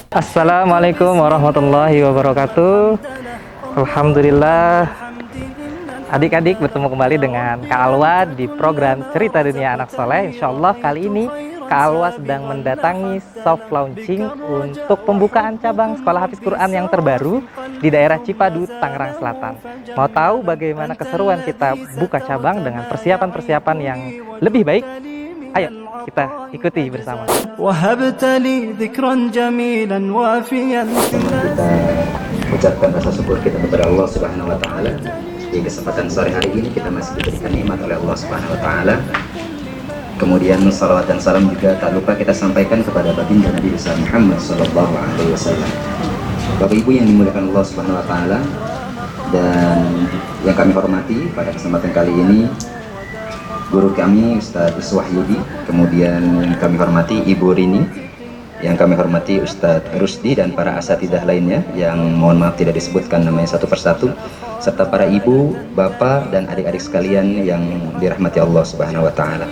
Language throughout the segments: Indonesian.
Assalamualaikum warahmatullahi wabarakatuh. Alhamdulillah, adik-adik bertemu kembali dengan Kak Alwa di program Cerita Dunia Anak Soleh. Insya Allah kali ini Kak Alwa sedang mendatangi soft launching untuk pembukaan cabang Sekolah Hafiz Quran yang terbaru di daerah Cipadu, Tangerang Selatan. Mau tahu bagaimana keseruan kita buka cabang dengan persiapan-persiapan yang lebih baik? Ayo kita ikuti bersama. Kita ucapkan rasa syukur kita kepada Allah Subhanahu wa taala. Di kesempatan sore hari ini kita masih diberikan nikmat oleh Allah Subhanahu wa taala. Kemudian salawat dan salam juga tak lupa kita sampaikan kepada baginda Nabi besar Muhammad sallallahu alaihi wasallam. Bapak Ibu yang dimuliakan Allah Subhanahu wa taala dan yang kami hormati, pada kesempatan kali ini guru kami Ustadz Iswahyudi, kemudian yang kami hormati Ibu Rini, yang kami hormati Ustadz Rusdi dan para asatidah lainnya yang mohon maaf tidak disebutkan namanya satu persatu, serta para ibu, bapak dan adik-adik sekalian yang dirahmati Allah Subhanahu wa taala.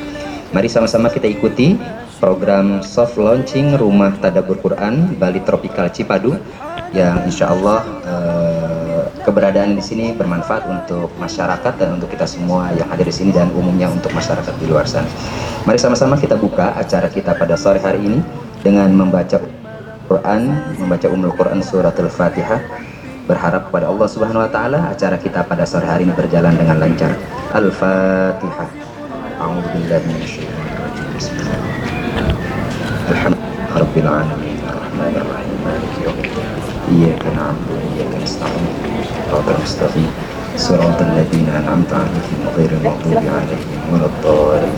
Mari sama-sama kita ikuti program soft launching Rumah Tadabbur Quran Bali Tropikal Cipadu yang insya Allah keberadaan di sini bermanfaat untuk masyarakat dan untuk kita semua yang ada di sini dan umumnya untuk masyarakat di luar sana. Mari sama-sama kita buka acara kita pada sore hari ini dengan membaca Quran, membaca Ummul Quran surat Al-Fatihah. Berharap kepada Allah Subhanahu wa taala acara kita pada sore hari ini berjalan dengan lancar. Al-Fatihah. A'udzubillahi minasyaitonir rajim. Bismillahirrahmanirrahim. Alhamdulillahirabbil alamin. Arrahmanirrahim. Maliki yaumiddin. Iyyaka na'budu wa iyyaka nasta'in. Ihdinas mustaqim. Shiratal ladzina an'amta 'alaihim ghairil maghdubi 'alaihim waladdallin.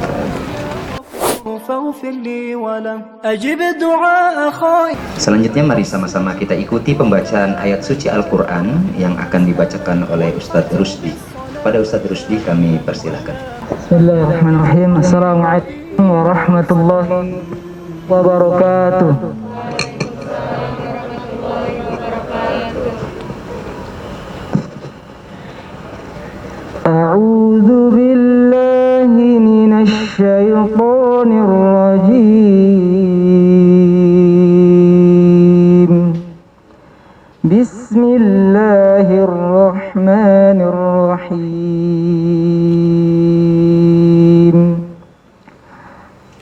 Selanjutnya mari sama-sama kita ikuti pembacaan ayat suci Al-Quran yang akan dibacakan oleh Ustadz Rusdi. Pada Ustadz Rusdi kami persilahkan. Bismillahirrahmanirrahim. Assalamualaikum warahmatullahi wabarakatuh. A'udzu billahi minasy syaithanir rajim. Bismillahirrahmanirrahim.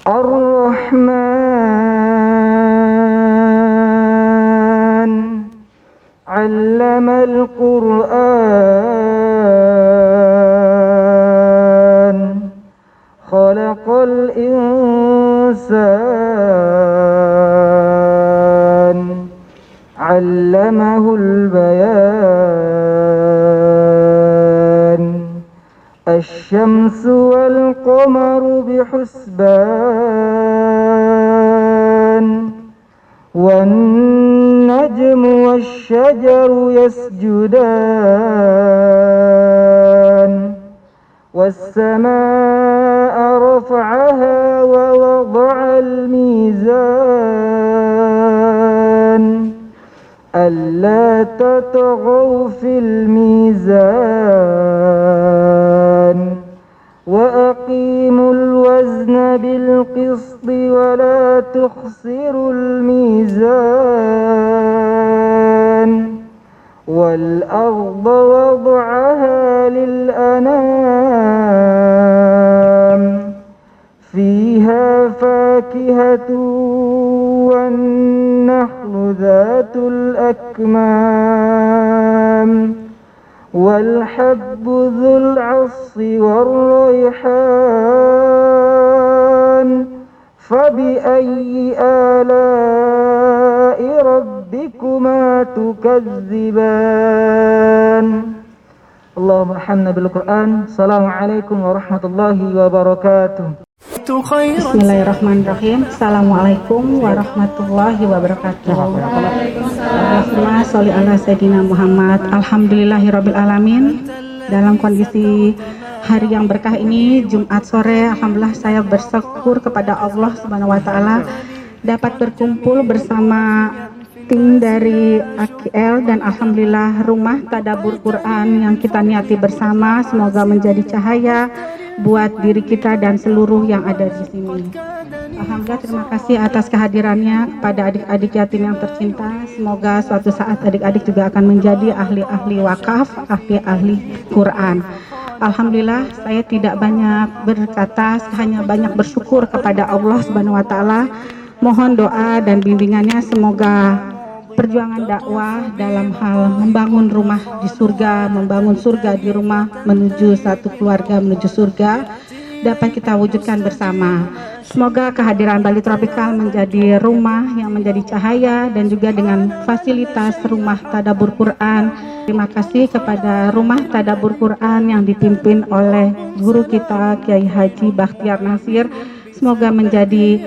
Ar-Rahman 'allamal Qur'an, khalaqal insan, 'allamahul bayan. Asy-syamsu wal qamaru bihusban, wan najmu wasy-syajaru yasjudan, was-samaa'a rafa'aha wa wada'al mizan, alla tatghaw fil mizan, wa aqimul wazna bil qisti wa la tukhsirul mizan, wal arda wada'aha lil anam, fiha fakihatu wan nahlu dhatul akmam, wal habbu dhul 'asfi war rayhan, fabi ayyi ala'i rabbikuma tukadziban. Allahumma arhamna bil Qur'an. Assalamualaikum warahmatullahi wabarakatuh. Bismillahirrahmanirrahim. Assalamualaikum warahmatullahi wabarakatuh. Allahumma sholli ala sayyidina Muhammad. Alhamdulillahirabbil alamin. Dalam kondisi hari yang berkah ini, Jumat sore, alhamdulillah saya bersyukur kepada Allah Subhanahu wa taala dapat berkumpul bersama tim dari AKL dan alhamdulillah Rumah Tadabbur Quran yang kita niati bersama semoga menjadi cahaya buat diri kita dan seluruh yang ada di sini. Alhamdulillah, terima kasih atas kehadirannya kepada adik-adik yatim yang tercinta. Semoga suatu saat adik-adik juga akan menjadi ahli-ahli wakaf, ahli-ahli Quran. Alhamdulillah, saya tidak banyak berkata, hanya banyak bersyukur kepada Allah Subhanahu wa taala. Mohon doa dan bimbingannya, semoga perjuangan dakwah dalam hal membangun rumah di surga, membangun surga di rumah, menuju satu keluarga menuju surga, dapat kita wujudkan bersama. Semoga kehadiran Bali Tropikal menjadi rumah yang menjadi cahaya dan juga dengan fasilitas rumah tadabbur Quran. Terima kasih kepada rumah tadabbur Quran yang dipimpin oleh guru kita Kiai Haji Bakhtiar Nasir. Semoga menjadi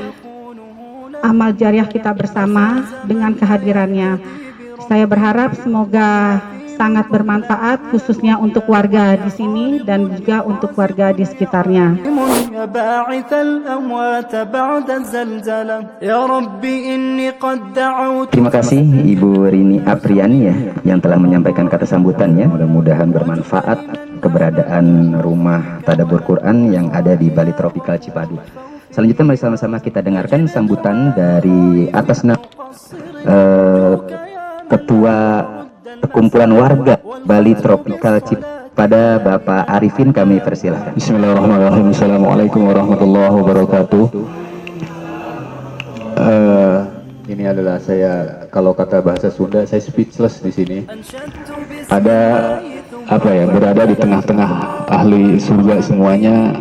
amal jariah kita bersama dengan kehadirannya. Saya berharap semoga sangat bermanfaat, khususnya untuk warga di sini dan juga untuk warga di sekitarnya. Terima kasih Ibu Rini Apriani ya yang telah menyampaikan kata sambutannya. Mudah-mudahan bermanfaat keberadaan rumah tadabbur Quran yang ada di Bali Tropikal Cipadu. Selanjutnya mari sama-sama kita dengarkan sambutan dari atas nama Ketua Perkumpulan Warga Bali Tropikal pada Bapak Arifin, kami persilahkan. Bismillahirrahmanirrahim. Assalamualaikum warahmatullahi wabarakatuh. Ini adalah saya, kalau kata bahasa Sunda, saya speechless di sini. Ada apa ya, berada di tengah-tengah ahli surga semuanya.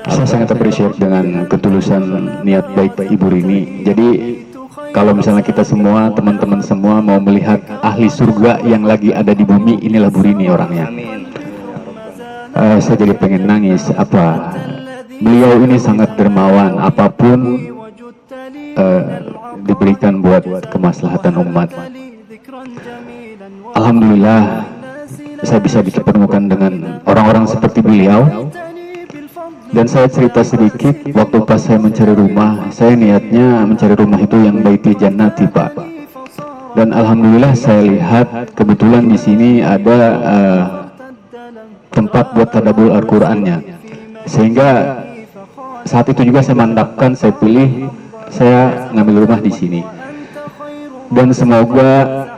Saya sangat appreciate dengan ketulusan niat baik Ibu Rini. Jadi kalau misalnya kita semua, teman-teman semua mau melihat ahli surga yang lagi ada di bumi, inilah Bu Rini orangnya. Saya jadi pengen nangis. Beliau ini sangat dermawan, apapun diberikan buat kemaslahatan umat. Alhamdulillah, saya bisa dipertemukan dengan orang-orang seperti beliau. Dan saya cerita sedikit, waktu pas saya mencari rumah, saya niatnya mencari rumah itu yang baiti jannati, Pak. Dan alhamdulillah saya lihat kebetulan di sini ada tempat buat tadabbur Al-Qur'annya. Sehingga saat itu juga saya mantapkan, saya pilih, saya ngambil rumah di sini. Dan semoga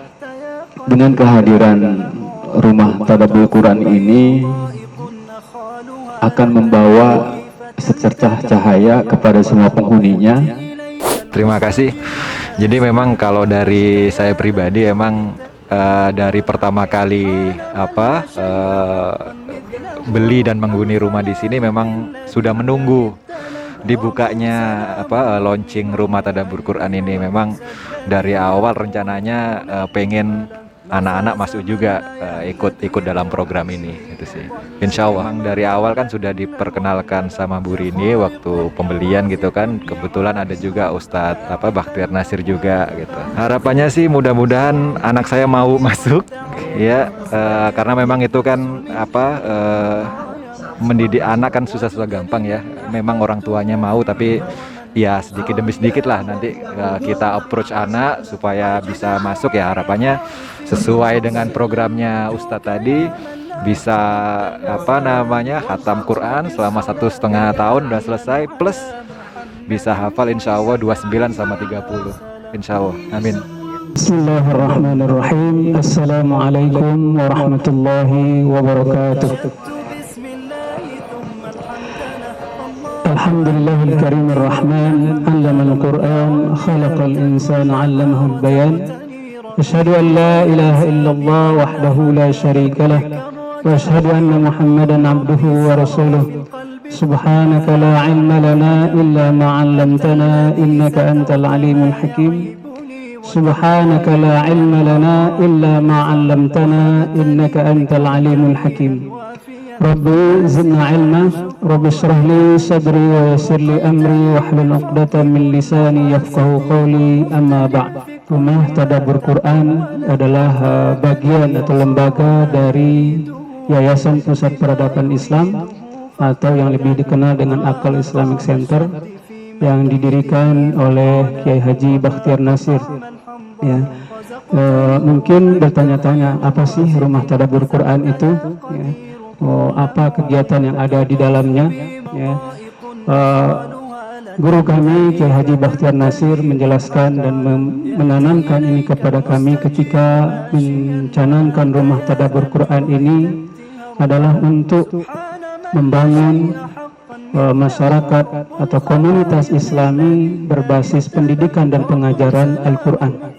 dengan kehadiran rumah tadabbur Quran ini akan membawa secercah cahaya kepada semua penghuninya. Terima kasih. Jadi memang kalau dari saya pribadi emang dari pertama kali beli dan menghuni rumah di sini memang sudah menunggu dibukanya launching rumah tadabbur Quran ini. Memang dari awal rencananya pengen anak-anak masuk juga ikut dalam program ini, itu sih. Insya Allah dari awal kan sudah diperkenalkan sama Bu Rini waktu pembelian gitu kan. Kebetulan ada juga Ustadz Bakhtiar Nasir juga gitu. Harapannya sih mudah-mudahan anak saya mau masuk ya, karena memang itu kan mendidik anak kan susah-susah gampang ya. Memang orang tuanya mau, tapi ya sedikit demi sedikit lah nanti kita approach anak supaya bisa masuk ya. Harapannya sesuai dengan programnya Ustadz tadi bisa khatam Quran selama 1,5 tahun udah selesai, plus bisa hafal insya Allah 29 sama 30 insya Allah. Amin. Bismillahirrahmanirrahim. Assalamualaikum warahmatullahi wabarakatuh. Alhamdulillahil karimir rahman, 'allamal Qur'an, khalaqal insana, 'allamahu al-bayan. Asyhadu an la ilaha illallah wahdahu la syarika lah, wa asyhadu anna Muhammadan 'abduhu wa rasuluh. Subhanaka la 'ilma lana illa ma 'allamtana innaka antal alimul hakim. Subhanaka la 'ilma lana illa ma 'allamtana innaka antal alimul hakim. Rabbi zidna ilma, Rabbi syrah li sadri wa yassir li amri wahlul 'uqdatam min lisani yafqahu qawli, amma ba'd. Rumah Tadabbur Quran adalah bagian atau lembaga dari Yayasan Pusat Peradaban Islam atau yang lebih dikenal dengan Akal Islamic Center yang didirikan oleh Kiai Haji Bakhtiar Nasir. Ya. Mungkin bertanya-tanya, apa sih Rumah Tadabbur Quran itu? Ya. Apa kegiatan yang ada di dalamnya? Ya. guru kami Kiai Haji Bakhtiar Nasir menjelaskan dan menanamkan ini kepada kami ketika mencanangkan rumah tadabbur Quran ini adalah untuk membangun masyarakat atau komunitas Islami berbasis pendidikan dan pengajaran Al-Quran.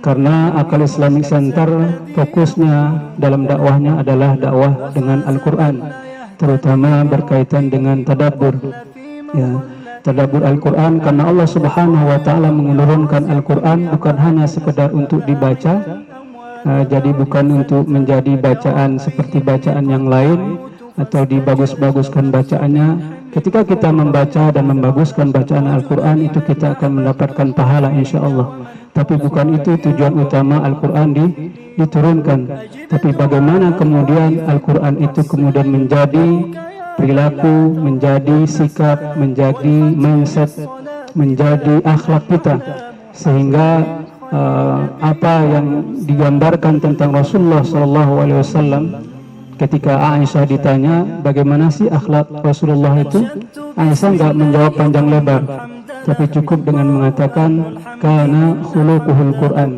Karena Akal Islamic Center fokusnya dalam dakwahnya adalah dakwah dengan Al-Quran, terutama berkaitan dengan tadabbur. Ya, tadabbur Al-Quran, karena Allah Subhanahu wa Ta'ala menurunkan Al-Quran bukan hanya sekedar untuk dibaca, jadi bukan untuk menjadi bacaan seperti bacaan yang lain atau dibagus-baguskan bacaannya. Ketika kita membaca dan membaguskan bacaan Al-Quran, itu kita akan mendapatkan pahala insya Allah. Tapi bukan itu tujuan utama Al-Quran diturunkan. Tapi bagaimana kemudian Al-Quran itu kemudian menjadi perilaku, menjadi sikap, menjadi mindset, menjadi akhlak kita, sehingga apa yang digambarkan tentang Rasulullah SAW ketika Aisyah ditanya bagaimana sih akhlak Rasulullah itu, Aisyah nggak menjawab panjang lebar, tapi cukup dengan mengatakan kana khuluquhul Quran,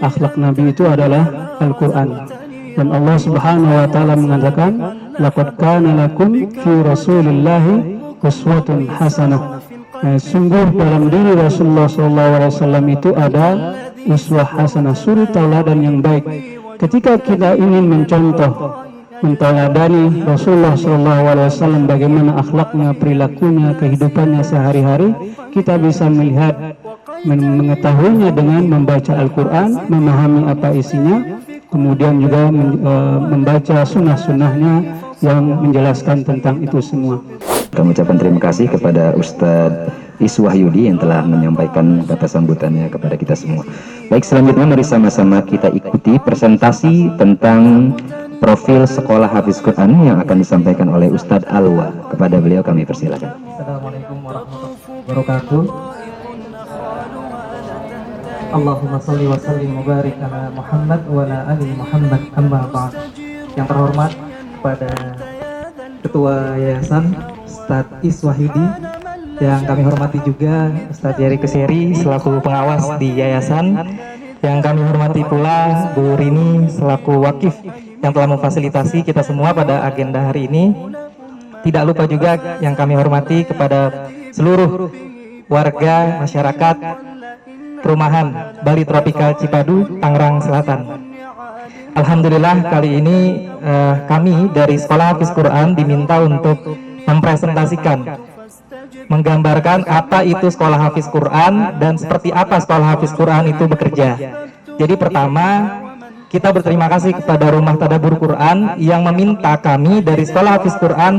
akhlak Nabi itu adalah Al-Quran. Dan Allah Subhanahu wa Ta'ala mengatakan laqad kana lakum fi Rasulillahi uswatun hasanah. Sungguh dalam diri Rasulullah SAW itu ada uswah hasanah, suri tauladan yang baik. Ketika kita ingin mencontoh, menteladani Rasulullah SAW bagaimana akhlaknya, perilakunya, kehidupannya sehari-hari, kita bisa melihat, mengetahuinya dengan membaca Al-Quran, memahami apa isinya, kemudian juga membaca sunnah-sunnahnya yang menjelaskan tentang itu semua. Kami ucapkan terima kasih kepada Ustadz Iswahyudi yang telah menyampaikan kata sambutannya kepada kita semua. Baik, selanjutnya mari sama-sama kita ikuti presentasi tentang profil sekolah Hafiz Quran yang akan disampaikan oleh Ustadz Alwa. Kepada beliau kami persilakan. Assalamualaikum warahmatullahi wabarakatuh. Allahumma salli wa sallim wa barik ala Muhammad wa ala ali Muhammad, amma ba'd. Yang terhormat kepada Ketua Yayasan Ustadz Iswahyudi, yang kami hormati juga Ustadz Jerry Kuseri selaku pengawas di yayasan, yang kami hormati pula Bu Rini selaku wakif yang telah memfasilitasi kita semua pada agenda hari ini. Tidak lupa juga yang kami hormati kepada seluruh warga masyarakat perumahan Bali Tropikal Cipadu, Tangerang Selatan. Alhamdulillah kali ini kami dari Sekolah Hafiz Quran diminta untuk mempresentasikan, menggambarkan apa itu Sekolah Hafiz Quran dan seperti apa Sekolah Hafiz Quran itu bekerja. Jadi pertama, kita berterima kasih kepada Rumah Tadabbur Quran yang meminta kami dari Sekolah Hafiz Quran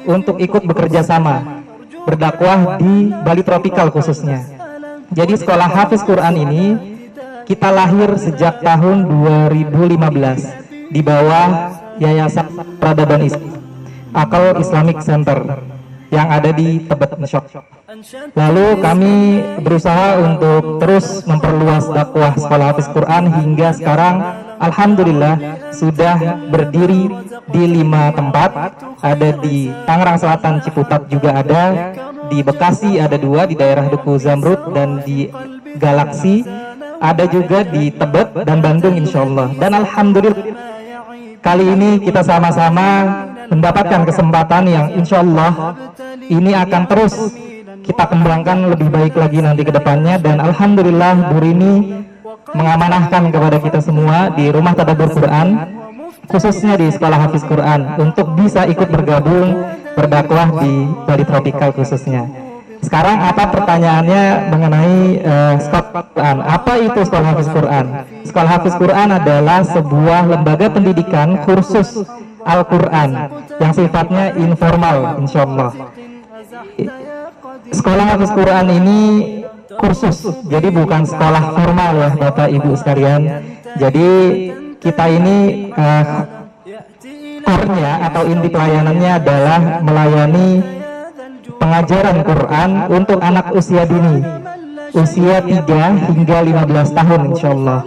untuk ikut bekerja sama, berdakwah di Bali Tropikal khususnya. Jadi Sekolah Hafiz Quran ini kita lahir sejak tahun 2015 di bawah Yayasan Peradaban Islam Akal Islamic Center yang ada di Tebet Neshok. Lalu kami berusaha untuk terus memperluas dakwah Sekolah Hafiz Quran hingga sekarang alhamdulillah sudah berdiri di 5 tempat. Ada di Tangerang Selatan Ciputat juga ada, di Bekasi ada 2 di daerah Duku Zamrud dan di Galaksi, ada juga di Tebet dan Bandung insyaallah. Dan alhamdulillah kali ini kita sama-sama mendapatkan kesempatan yang insyaallah ini akan terus kita kembangkan lebih baik lagi nanti ke depannya. Dan alhamdulillah Bu Rini mengamanahkan kepada kita semua di Rumah Tadabbur Quran, khususnya di Sekolah Hafiz Quran, untuk bisa ikut bergabung berdakwah di Bali Tropikal khususnya. Sekarang apa pertanyaannya mengenai Sekolah Quran? Apa itu Sekolah Hafiz Quran? Sekolah Hafiz Quran adalah sebuah lembaga pendidikan kursus Al-Quran yang sifatnya informal insyaallah. Sekolah Hafiz Quran ini kursus, jadi bukan sekolah formal ya Bapak Ibu sekalian. Jadi kita ini core-nya atau inti pelayanannya adalah melayani pengajaran Quran untuk anak usia dini, usia 3 hingga 15 tahun insyaallah.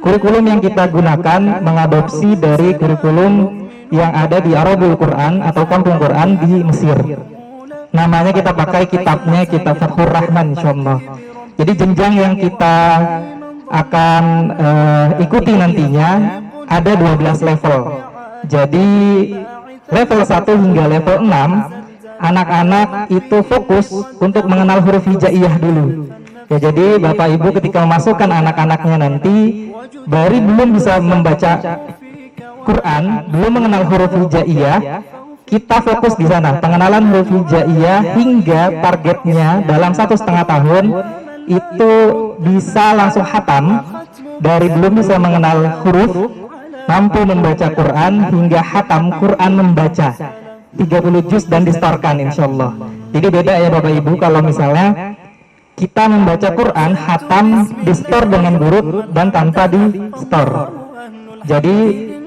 Kurikulum yang kita gunakan mengadopsi dari kurikulum yang ada di Arabul Quran atau Kampung Quran di Mesir. namanya kita pakai kitabnya kitab Fathur Rahman insyaallah. Jadi jenjang yang kita akan ikuti nantinya ada 12 level. Jadi level 1 hingga level 6 anak-anak itu fokus untuk mengenal huruf hijaiyah dulu. Ya, jadi Bapak Ibu ketika memasukkan anak-anaknya nanti belum bisa membaca Quran, belum mengenal huruf hijaiyah, kita fokus di sana pengenalan huruf hijaiyah hingga targetnya dalam 1,5 tahun itu bisa langsung khatam. Dari belum bisa mengenal huruf, mampu membaca Quran hingga khatam Quran membaca 30 juz dan distorkan insyaallah. Jadi beda ya Bapak Ibu kalau misalnya kita membaca Quran khatam distor dengan huruf dan tanpa di store. Jadi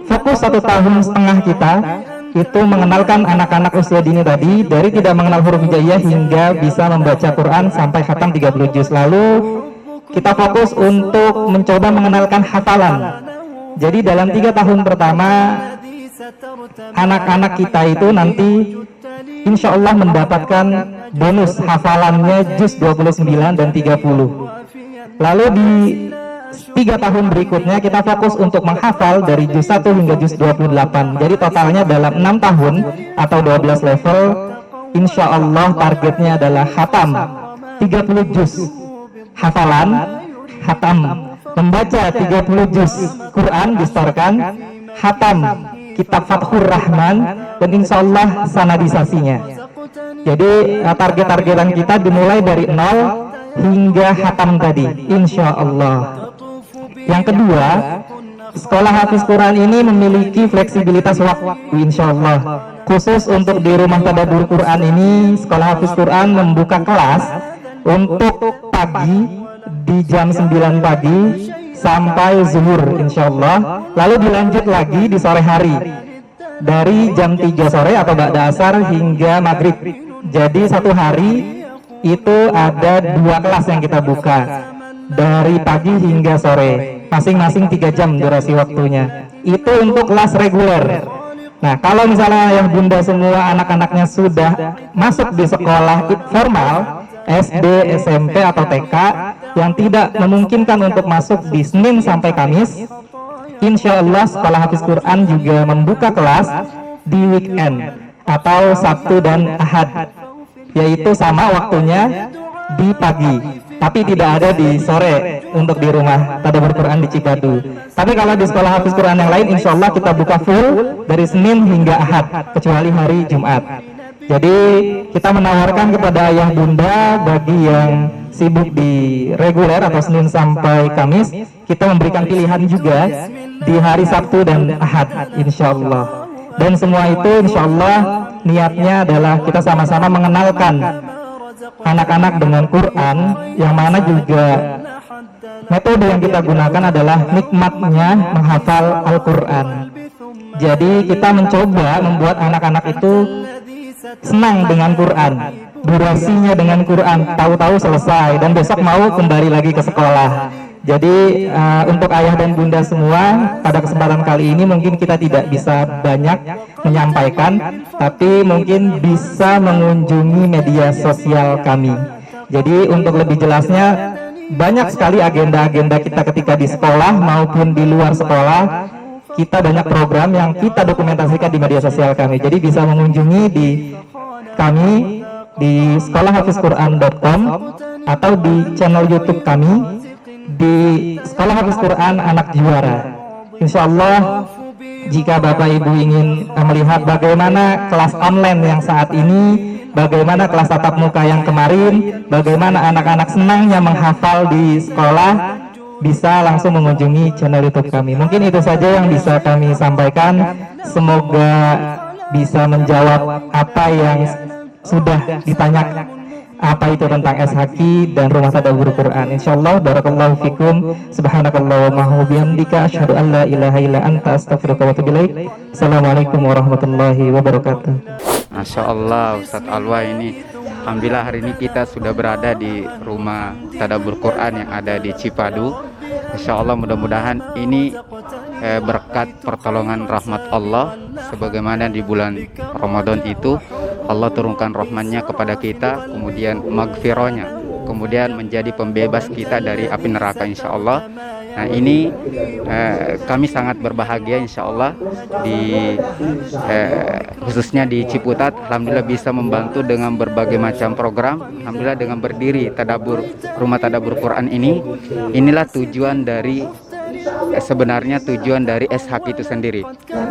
fokus 1,5 tahun kita itu mengenalkan anak-anak usia dini tadi dari tidak mengenal huruf hijaiyah hingga bisa membaca Quran sampai khatam 30 juz. Lalu kita fokus untuk mencoba mengenalkan hafalan. Jadi dalam 3 tahun pertama anak-anak kita itu nanti insya Allah mendapatkan bonus hafalannya juz 29 dan 30. Lalu di 3 tahun berikutnya kita fokus untuk menghafal dari juz 1 hingga juz 28. Jadi totalnya dalam 6 tahun atau 12 level insya Allah targetnya adalah khatam 30 juz hafalan, khatam membaca 30 juz Quran distorkan, khatam kitab Fathur Rahman, dan insya Allah sanadisasinya. Jadi target-targetan kita dimulai dari 0 hingga khatam tadi insya Allah. Yang kedua, sekolah Hafiz Quran ini memiliki fleksibilitas waktu insya Allah. Khusus untuk di rumah tadabbur Quran ini, sekolah Hafiz Quran membuka kelas untuk pagi di jam 9 pagi sampai zuhur insya Allah. Lalu dilanjut lagi di sore hari dari jam 3 sore atau ba'da asar hingga maghrib. Jadi 1 hari itu ada 2 kelas yang kita buka dari pagi hingga sore, masing-masing 3 jam durasi waktunya. Itu untuk kelas reguler. Nah, kalau misalnya yang bunda semua anak-anaknya sudah masuk di sekolah formal SD, SMP atau TK yang tidak memungkinkan untuk masuk di Senin sampai Kamis, insya Allah sekolah Hafiz Quran juga membuka kelas di weekend atau Sabtu dan Ahad, yaitu sama waktunya di pagi, tapi tidak ada di sore untuk di rumah tadabbur Quran di Cipadu. Tapi kalau di sekolah Hafiz Quran yang lain insya Allah kita buka full dari Senin hingga Ahad kecuali hari Jumat. Jadi kita menawarkan kepada ayah bunda bagi yang sibuk di reguler atau Senin sampai Kamis, kita memberikan pilihan juga di hari Sabtu dan Ahad insya Allah. Dan semua itu insya Allah niatnya adalah kita sama-sama mengenalkan anak-anak dengan Quran, yang mana juga metode yang kita gunakan adalah nikmatnya menghafal Al-Quran. Jadi kita mencoba membuat anak-anak itu senang dengan Quran, durasinya dengan Quran, tahu-tahu selesai dan besok mau kembali lagi ke sekolah. Jadi untuk ayah dan bunda semua, pada kesempatan kali ini mungkin kita tidak bisa banyak menyampaikan, tapi mungkin bisa mengunjungi media sosial kami. Jadi untuk lebih jelasnya, banyak sekali agenda-agenda kita ketika di sekolah maupun di luar sekolah. Kita banyak program yang kita dokumentasikan di media sosial kami. Jadi bisa mengunjungi di kami di sekolahhafizquran.com atau di channel YouTube kami di Sekolah Hafiz Quran Anak Juara. Insya Allah jika Bapak Ibu ingin melihat bagaimana kelas online yang saat ini, bagaimana kelas tatap muka yang kemarin, bagaimana anak-anak senangnya menghafal di sekolah, bisa langsung mengunjungi channel YouTube kami. Mungkin itu saja yang bisa kami sampaikan. Semoga bisa menjawab apa yang sudah ditanyakan, apa itu tentang SHQ dan Rumah Tadabbur Quran. Insyaallah. Barakallahu fikum. Subhanakallahumma wa bihamdika asyhadu an la ilaha illa anta astaghfiruka wa atubu ilaik. Assalamualaikum warahmatullahi wabarakatuh. Masya Allah Ustadz Alwa ini, alhamdulillah hari ini kita sudah berada di Rumah Tadabbur Quran yang ada di Cipadu. Insya Allah mudah-mudahan ini berkat pertolongan rahmat Allah, sebagaimana di bulan Ramadan itu Allah turunkan rahman-Nya kepada kita, kemudian magfirahnya, kemudian menjadi pembebas kita dari api neraka insya Allah. Nah ini kami sangat berbahagia insya Allah khususnya di Ciputat. Alhamdulillah bisa membantu dengan berbagai macam program. Alhamdulillah dengan berdiri rumah tadabbur Quran ini, inilah tujuan dari sebenarnya tujuan dari SHQ itu sendiri.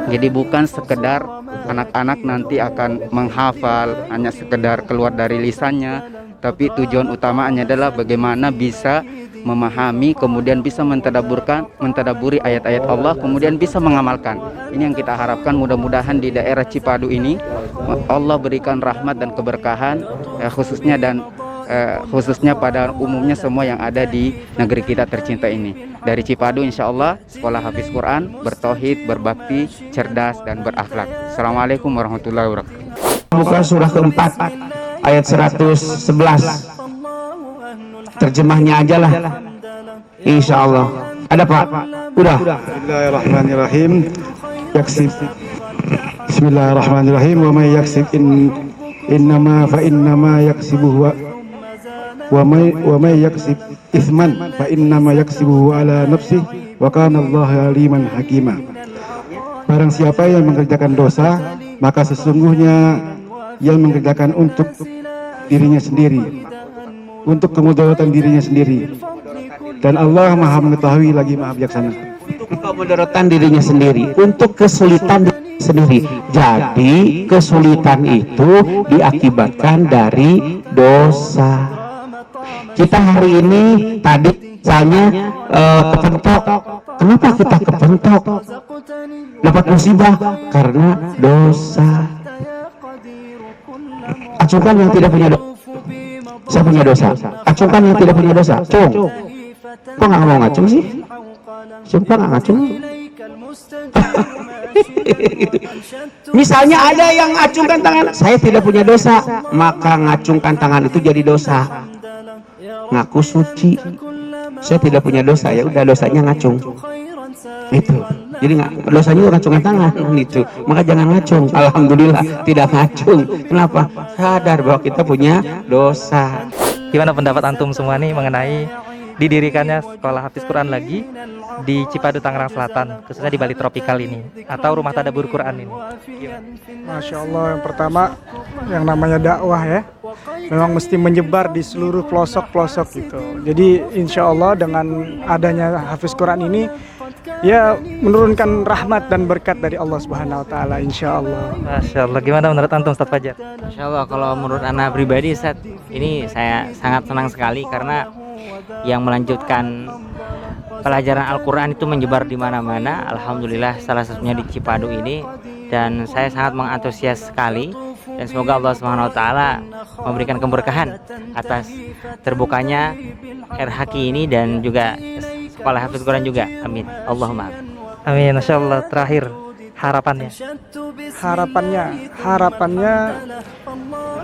Jadi bukan sekedar anak-anak nanti akan menghafal hanya sekedar keluar dari lisannya, tapi tujuan utamanya adalah bagaimana bisa memahami, kemudian bisa mentadaburi ayat-ayat Allah, kemudian bisa mengamalkan. Ini yang kita harapkan. Mudah-mudahan di daerah Cipadu ini Allah berikan rahmat dan keberkahan khususnya pada umumnya semua yang ada di negeri kita tercinta ini. Dari Cipadu insya Allah sekolah hafiz Quran, bertauhid, berbakti, cerdas dan berakhlak. Assalamualaikum warahmatullahi wabarakatuh. Buka surah keempat ayat 111. Terjemahnya aja lah, insya Allah. Ada Pak? Udah. Bismillahirrahmanirrahim. Bismillahirrahmanirrahim. Wa may yaksib innama fa innama yaksibuhu wa may yaksib itsman fa innama yaksibuhu ala nafsihi wa kana Allahu aliman hakima. Barang siapa yang mengerjakan dosa, maka sesungguhnya yang mengerjakan untuk dirinya sendiri, untuk kemudaratan dirinya sendiri, dan Allah maha mengetahui lagi maha bijaksana. Untuk kemudaratan dirinya sendiri, untuk kesulitan dirinya sendiri. Jadi kesulitan itu diakibatkan dari dosa. Kita hari ini tadi misalnya kepentok. Kenapa kita kepentok? Dapat musibah karena dosa. Acungkan yang tidak punya dosa. Saya punya dosa. Acungkan yang tidak punya dosa. Cung. Kok nggak mau ngacung sih? Sumpah nggak ngacung. Misalnya ada yang ngacungkan tangan, saya tidak punya dosa, maka ngacungkan tangan itu jadi dosa. Ngaku suci, saya tidak punya dosa, ya udah dosanya ngacung. Itu. Jadi dosanya ngacungkan tangan itu. Maka jangan ngacung. Alhamdulillah tidak ngacung. Kenapa? Sadar bahwa kita punya dosa. Gimana pendapat antum semua nih mengenai didirikannya sekolah hafiz Quran lagi di Cipadu, Tangerang Selatan, khususnya di Bali Tropikal ini, atau rumah tadabbur Quran ini? Masya Allah, yang pertama yang namanya dakwah ya, memang mesti menyebar di seluruh pelosok-pelosok gitu. Jadi insya Allah dengan adanya hafiz Quran ini ya menurunkan rahmat dan berkat dari Allah Subhanahu Wa Taala, insya Allah. Masya Allah. Gimana menurut antum Ustaz Fajar? Masya Allah, kalau menurut anak pribadi Ustaz, ini saya sangat senang sekali karena yang melanjutkan pelajaran Al-Quran itu menyebar di mana-mana. Alhamdulillah salah satunya di Cipadu ini, dan saya sangat mengantusias sekali, dan semoga Allah Subhanahu Wa Taala memberikan keberkahan atas terbukanya RHQ ini dan juga sekolah hafiz Quran juga. Amin. Allahumma amin. Masya Allah. Terakhir, harapannya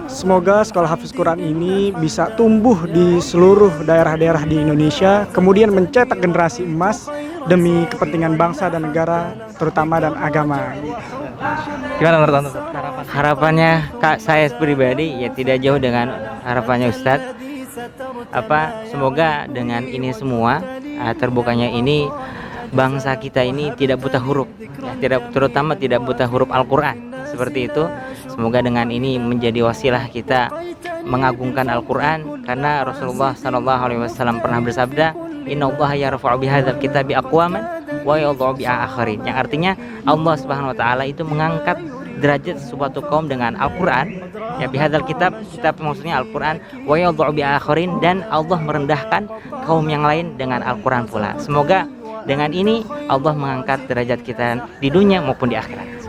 semoga sekolah hafiz Quran ini bisa tumbuh di seluruh daerah-daerah di Indonesia, kemudian mencetak generasi emas demi kepentingan bangsa dan negara, terutama dan agama. Gimana menurut antum? Harapannya saya pribadi ya tidak jauh dengan harapannya Ustadz. Semoga dengan ini semua terbukanya ini bangsa kita ini tidak buta huruf, ya, terutama tidak buta huruf Al-Quran seperti itu. Semoga dengan ini menjadi wasilah kita mengagungkan Al-Quran, karena Rasulullah SAW pernah bersabda, Innallaha yarfa'u bihadzal kitabi aqwaman wa yadh'u bi'akharin, yang artinya Allah Subhanahu Wa Taala itu mengangkat derajat suatu kaum dengan Al-Quran, ya bihadzal kitab maksudnya Al-Quran, wa yadh'u bi'akharin, dan Allah merendahkan kaum yang lain dengan Al-Quran pula. Semoga dengan ini Allah mengangkat derajat kita di dunia maupun di akhirat.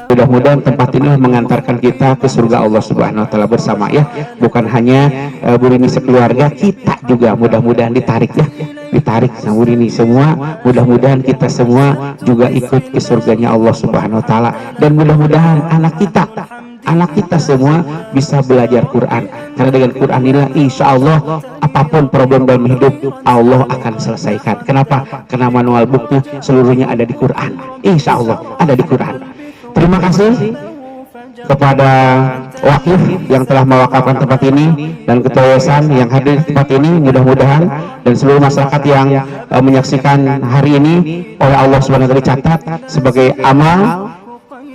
Mudah-mudahan tempat ini mengantarkan kita ke surga Allah Subhanahu Wa Taala bersama ya. Bukan hanya Bu Rini sekeluarga, kita juga mudah-mudahan ditarik ya. Ditarik sama Bu Rini semua. Mudah-mudahan kita semua juga ikut ke surganya Allah Subhanahu Wa Taala. Dan mudah-mudahan anak kita semua bisa belajar Quran. Karena dengan Quran inilah insya Allah apapun problem dalam hidup Allah akan selesaikan. Kenapa? Karena manual booknya seluruhnya ada di Quran. Insya Allah ada di Quran. Terima kasih. kepada wakif yang telah mewakafkan tempat ini dan ketua yayasan yang hadir di tempat ini, mudah-mudahan dan seluruh masyarakat yang menyaksikan hari ini oleh Allah Subhanahu wa taala dicatat sebagai amal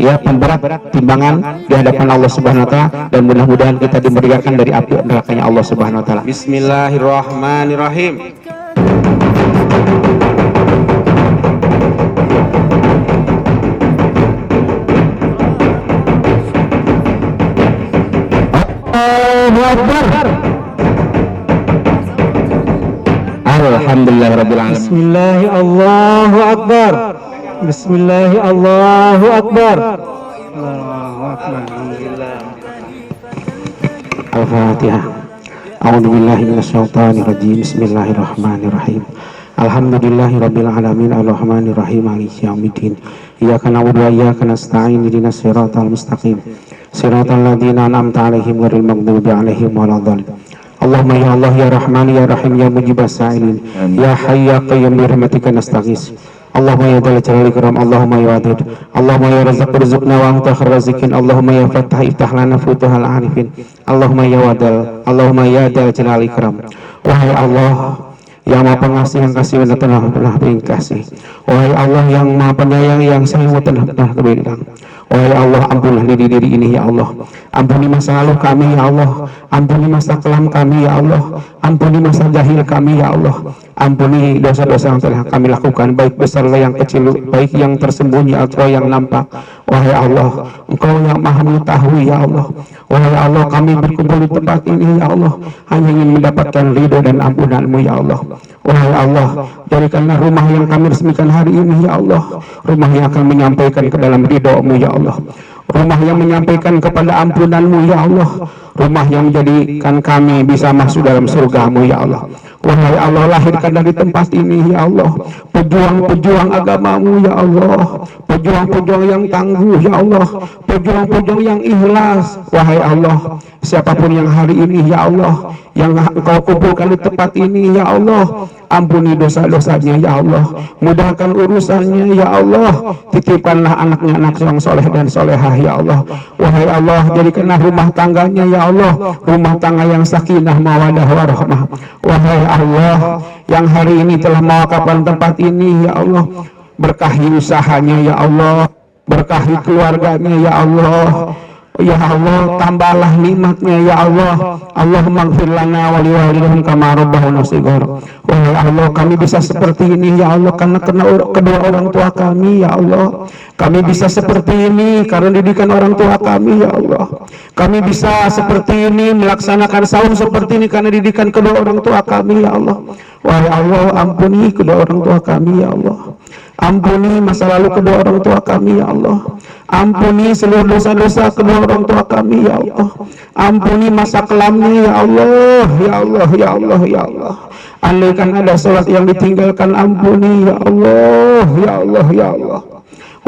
ya pemberat timbangan di hadapan Allah Subhanahu wa taala, dan mudah-mudahan kita dimerdekakan dari api nerakanya Allah Subhanahu wa taala. Bismillahirrahmanirrahim. Alhamdulillahirabbil alamin. Bismillah, Allahu akbar. Bismillah, Allahu akbar. Allahu akbar. Al-Fatihah. A'udzubillahi minasyaitonirrajim. Bismillahirrahmanirrahim. Alhamdulillahirabbil alamin, arrahmanirrahim, maliki yaumiddin. Iyyaka na'budu wa iyyaka nasta'in, ihdinas siratal mustaqim. Siratal ladzina an'amta 'alaihim ghairil maghdubi 'alaihim waladdallin. Allahumma ya Allah ya Rahman ya Rahim ya Mujibas sa'ilin ya Hayy ya Qayyum bi rahmatika nastaghis. Allahumma ya Dzal Jalali Ikram, Allahumma ya Wadud, Allahumma ya Razzaq rizqna wa anta khairur raziqin, Allahumma ya Fattah iftah lana futuhal arifin, Allahumma ya Wadal, Allahumma ya Dzal Jalali Ikram. Wahai Allah yang Maha Pengasih yang kasih dan telah kasih, wahai Allah yang Maha Penyayang yang sayang dan telah berikan. Wahai Allah, ampunilah diri ini ya Allah, ampuni masa lalu kami ya Allah, ampuni masa kelam kami ya Allah, ampuni masa jahil kami ya Allah, ampuni dosa-dosa yang telah kami lakukan, baik besar yang kecil, baik yang tersembunyi atau yang nampak. Wahai Allah, Engkau yang Maha mengetahui ya Allah. Wahai Allah, kami berkumpul di tempat ini ya Allah hanya ingin mendapatkan ridho dan ampunan-Mu ya Allah. Wahai Allah, jadikanlah rumah yang kami resmikan hari ini ya Allah rumah yang akan menyampaikan ke dalam ridho-Mu ya Allah, rumah yang menyampaikan kepada ampunan-Mu ya Allah, rumah yang menjadikan kami bisa masuk dalam surga-Mu ya Allah. Wahai Allah, lahirkan dari tempat ini ya Allah pejuang-pejuang agama-Mu ya Allah, pejuang-pejuang yang tangguh ya Allah, pejuang-pejuang yang ikhlas. Wahai Allah, siapapun yang hari ini ya Allah yang Engkau kumpulkan di tempat ini ya Allah, ampuni dosa-dosanya ya Allah, mudahkan urusannya ya Allah, titipkanlah anaknya anak yang soleh dan solehah ya Allah. Wahai Allah, jadikanlah rumah tangganya ya Allah rumah tangga yang sakinah mawadah warahmah. Wahai Allah, yang hari ini telah mewakafkan tempat ini ya Allah, berkahi usahanya ya Allah, berkahi keluarganya ya Allah. Ya Allah, tambahlah nikmatnya ya Allah. Allahumma ighfir lana wa liwalidayhim kama rabbawna shighara. Wahai Allah, kami bisa seperti ini ya Allah karena kedua orang tua kami ya Allah. Kami bisa seperti ini karena didikan orang tua kami ya Allah. Kami bisa seperti ini melaksanakan saum seperti ini karena didikan kedua orang tua kami ya Allah. Wahai Allah, ampuni kedua orang tua kami ya Allah. Ampuni masa lalu kedua orang tua kami ya Allah. Ampuni seluruh dosa-dosa kedua orang tua kami ya Allah. Ampuni masa kelamnya ya Allah. Ya Allah, ya Allah, ya Allah. Andaikan ada salat yang ditinggalkan, ampuni ya Allah. Ya Allah, ya Allah.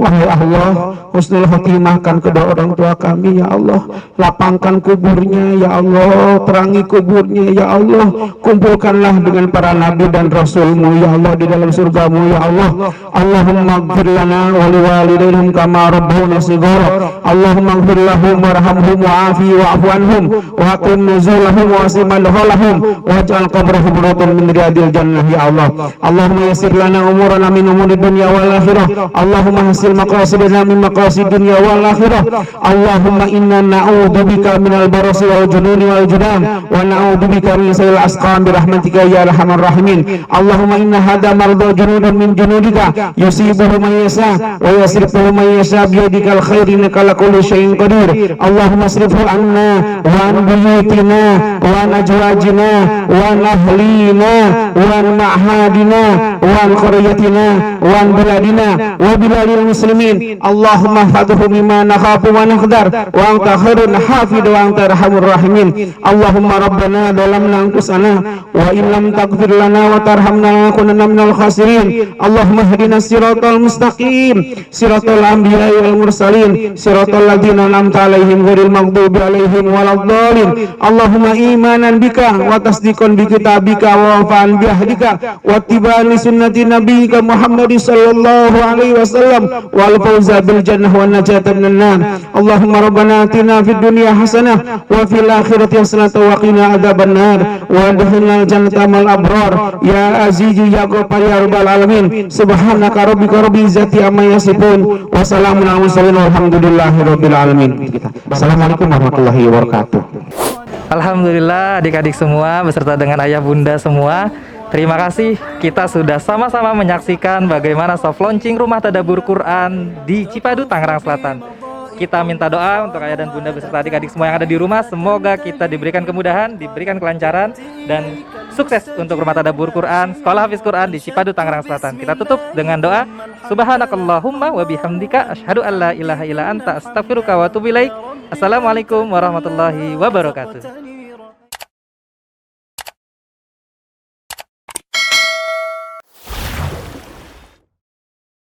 Wahai Allah, husnul khotimahkan kedua orang tua kami ya Allah, lapangkan kuburnya ya Allah, terangi kuburnya ya Allah, kumpulkanlah dengan para nabi dan rasul-Mu ya Allah di dalam surga-Mu ya Allah. Allahumma ighfir lana wa liwalidayhim kama rabbawna shighara. Allahumma ighfir lahum warhamhum wa'afi wa'fu anhum wa aqim nuzulahum wa asim madkhalahum waj'al qabrahum rawdatan min riyadil jannah ya Allah. Allahumma yassir lana umurana min umuri dunya wal akhirah. Allahumma hasil maqasidina min maqasid dunya wal akhirah. Allahumma inna na'udzubika minal barasi wal jununi wal judam wa na'udzubika min sayil asqam bi rahmatika ya arhamar rahimin. Allahumma inna hadha marda junudun min junudika yusibuhu man yasha wa yasrifuhu man yasha bi yadikal khair innaka ala kulli syai'in qadir. Allahumma asrifhu anna wa an buyutina wa an ajwajina wa an ahlina wa an ma'hadina wa an qaryatina wa an biladina wa biladil muslimin. Allahumma fadhu mimma nakhafu wa nakhdar wa anta khairun hafid wa anta arhamur rahimin. Allahumma rabbana zalamna anfusana wa in lam taghfir lana wa tarhamna lanakunanna minal khasirin. Allahumma hdina siratal mustaqim siratal anbiya'i wal mursalin siratal ladzina an'amta 'alaihim ghairil maghdubi 'alaihim waladdallin. Allahumma imanan bika wa tasdiqan bi kitabika wa wafa'an bi ahdika wa ittiba'an li sunnati nabiyyika Muhammad sallallahu alaihi wasallam والفوز بالجنة والنجاة من النار. اللهم ربنا آتنا في الدنيا حسنة وفي الآخرة حسنة وقنا عذاب النار وادخلنا الجنة مع الأبرار يا عزيز يا غفار يا رب العالمين. سبحانك ربك رب العزة عما يصفون وسلام على المرسلين والحمدلله رب العالمين. Assalamualaikum warahmatullahi wabarakatuh. Alhamdulillah adik-adik semua beserta dengan ayah bunda semua, terima kasih kita sudah sama-sama menyaksikan bagaimana soft launching Rumah Tadabbur Quran di Cipadu, Tangerang Selatan. Kita minta doa untuk ayah dan bunda beserta adik-adik semua yang ada di rumah, semoga kita diberikan kemudahan, diberikan kelancaran dan sukses untuk Rumah Tadabbur Quran, Sekolah Hafiz Quran di Cipadu, Tangerang Selatan. Kita tutup dengan doa, Subhanakallahumma wa bihamdika asyhadu an la ilaha illa anta astaghfiruka wa atubu ilaik. Assalamualaikum warahmatullahi wabarakatuh.